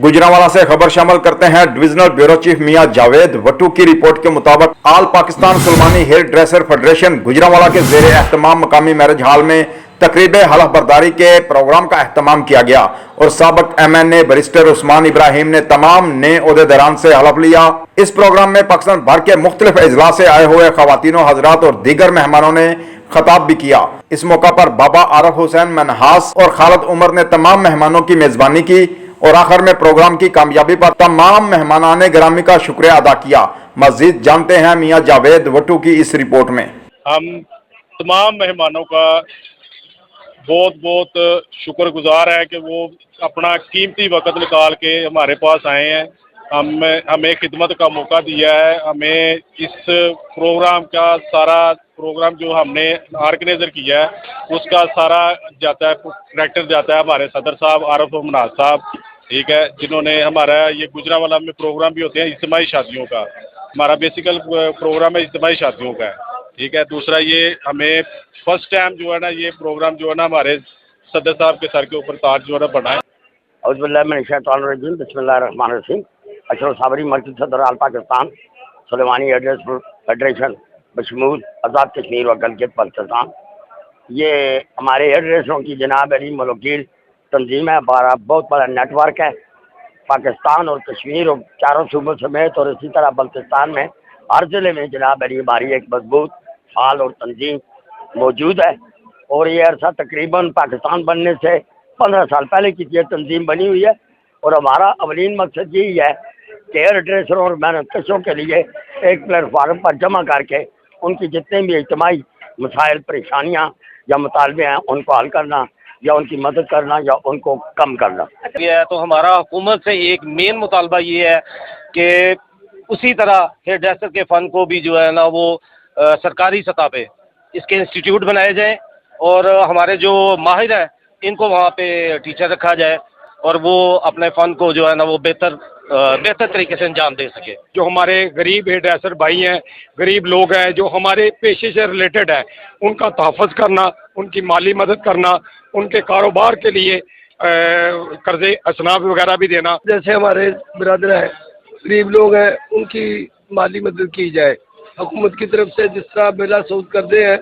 गुजरांवाला से खबर शामिल करते हैं। डिविजनल ब्यूरो चीफ मियां जावेद वट्टू की रिपोर्ट के मुताबिक all Pakistan Sulemani hair dresser federation Gujranwala के जेर एहतमाम मकामी मैरिज हॉल में तकरीब हलफ बर्दारी के प्रोग्राम का एहतमाम किया गया और साबिक MNA बैरिस्टर उस्मान इब्राहिम ने तमाम नए ओहदेदारान से हलफ लिया। इस प्रोग्राम में पाकिस्तान भर के मुख्तलिफ अजला से आए हुए खवातीनों हजरात और दीगर मेहमानों ने खताब भी किया। इस मौका पर बाबा आरफ हुसैन मनहास और खालिद उमर ने तमाम मेहमानों की मेजबानी की और आखिर में प्रोग्राम की कामयाबी पर तमाम मेहमानाने गिरामी का शुक्रिया अदा किया। मजीद जानते हैं मियां जावेद वट्टू की इस रिपोर्ट में। हम तमाम मेहमानों का बहुत बहुत शुक्रगुजार है कि वो अपना कीमती वक्त निकाल के हमारे पास आए हैं। हमें खिदमत का मौका दिया है। हमें इस प्रोग्राम का सारा प्रोग्राम जो हमने ऑर्गेनाइजर किया है उसका सारा जाता है, करेक्टर जाता है हमारे सदर साहब आरफ मनाज साहब, ठीक है, जिन्होंने हमारा ये गुजरांवाला में प्रोग्राम भी होते हैं इज्तिमाई शादियों का, हमारा बेसिकल प्रोग्राम है इज्तिमाई शादियों का, ठीक है। दूसरा ये हमें फर्स्ट टाइम जो है ना ये प्रोग्राम जो है ना हमारे सदर साहब के सर के ऊपर ताज जो है ना बना है। बिस्मिल्लाहिर्रहमानिर्रहीम। अशरफ साबरी मर्कज़ी सदर All Pakistan Sulemani hair dresser federation बशमूल आज़ाद कश्मीर व गिलगित बल्तिस्तान, ये हमारे हेयर ड्रेसरों की जनाब अली मलकील तंजीम है। हमारा बहुत बड़ा नेटवर्क है पाकिस्तान और कश्मीर और चारों सूबों समेत, और इसी तरह बल्तिस्तान में हर ज़िले में जनाब अली हमारी एक मजबूत हाल और तंजीम मौजूद है। और ये अरसा तकरीबन पाकिस्तान बनने से 15 साल पहले की ये तंजीम बनी हुई है। और हमारा अवलीन मकसद यही है कि हेयर ड्रेसरों और मेहनतकशों के लिए एक प्लेटफार्म पर जमा करके उनकी जितने भी इज्तिमाई मसाइल परेशानियाँ या मुतालबे हैं उनको हल करना या उनकी मदद करना या उनको कम करना। तो हमारा हुकूमत से एक मेन मुतालबा ये है कि उसी तरह हेयर ड्रेसर के फ़न को भी जो है ना वो सरकारी सतह पे इसके इंस्टीट्यूट बनाए जाएं और हमारे जो माहिर हैं इनको वहाँ पे टीचर रखा जाए और वो अपने फ़न को जो है ना वो बेहतर तरीके से अंजाम दे सके। जो हमारे गरीब हेयर ड्रेसर भाई हैं, गरीब लोग हैं जो हमारे पेशे से रिलेटेड है, उनका तहफ़्फ़ुज़ करना, उनकी माली मदद करना, उनके कारोबार के लिए कर्ज़े असनाफ वगैरह भी देना। जैसे हमारे बिरादर हैं, गरीब लोग हैं, उनकी माली मदद की जाए हुकूमत की तरफ से। जिस तरह बेला सूद करते हैं,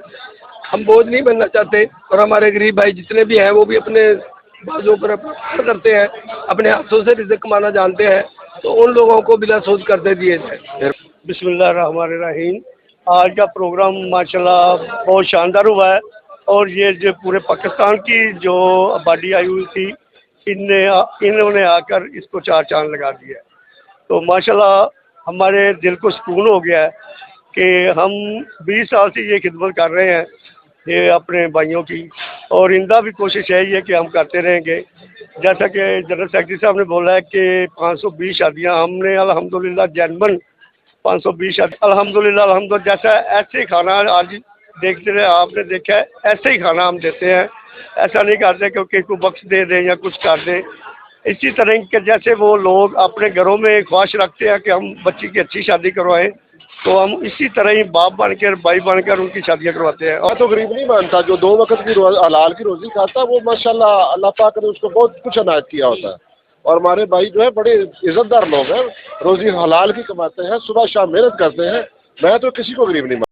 हम बोझ नहीं बनना चाहते और हमारे गरीब भाई जितने भी हैं वो भी अपने बाजू पर करते हैं, अपने हाथों से रिज़्क़ कमाना जानते हैं, तो उन लोगों को बिला सूद करते दिए जाए। बिस्मिल्लाहिर्रहमानिर्रहीम। आज का प्रोग्राम माशाल्लाह बहुत शानदार हुआ है और ये जो पूरे पाकिस्तान की जो आबादी आई हुई थी इन्होंने आकर इसको चार चांद लगा दिया। तो माशाल्लाह हमारे दिल को सुकून हो गया है कि हम 20 साल से ये खिदमत कर रहे हैं ये अपने भाइयों की, और इनका भी कोशिश है ये कि हम करते रहेंगे। जैसा कि जनरल सेक्रेटरी साहब ने बोला है कि 520 शादियाँ हमने अल्हम्दुलिल्लाह जनमन 520 शादी अल्हम्दुलिल्लाह जैसा ऐसे ही खाना आज देखते रहे, आपने देखा है ऐसे ही खाना हम देते हैं, ऐसा नहीं करते कि किसी को बख्श दे दें या कुछ कर दें। इसी तरह के जैसे वो लोग अपने घरों में ख्वाहिश रखते हैं कि हम बच्ची की अच्छी शादी करवाएं, तो हम इसी तरह ही बाप बनकर भाई बनकर उनकी शादियाँ करवाते हैं। मैं तो गरीब नहीं मानता, जो 2 वक्त की हलाल की रोजी खाता है वो माशाल्लाह अल्लाह पाक ने उसको बहुत कुछ अनायत किया होता है। और हमारे भाई जो है बड़े इज्जतदार लोग हैं, रोजी हलाल की कमाते हैं, सुबह शाम मेहनत करते हैं। मैं तो किसी को गरीब नहीं मानता।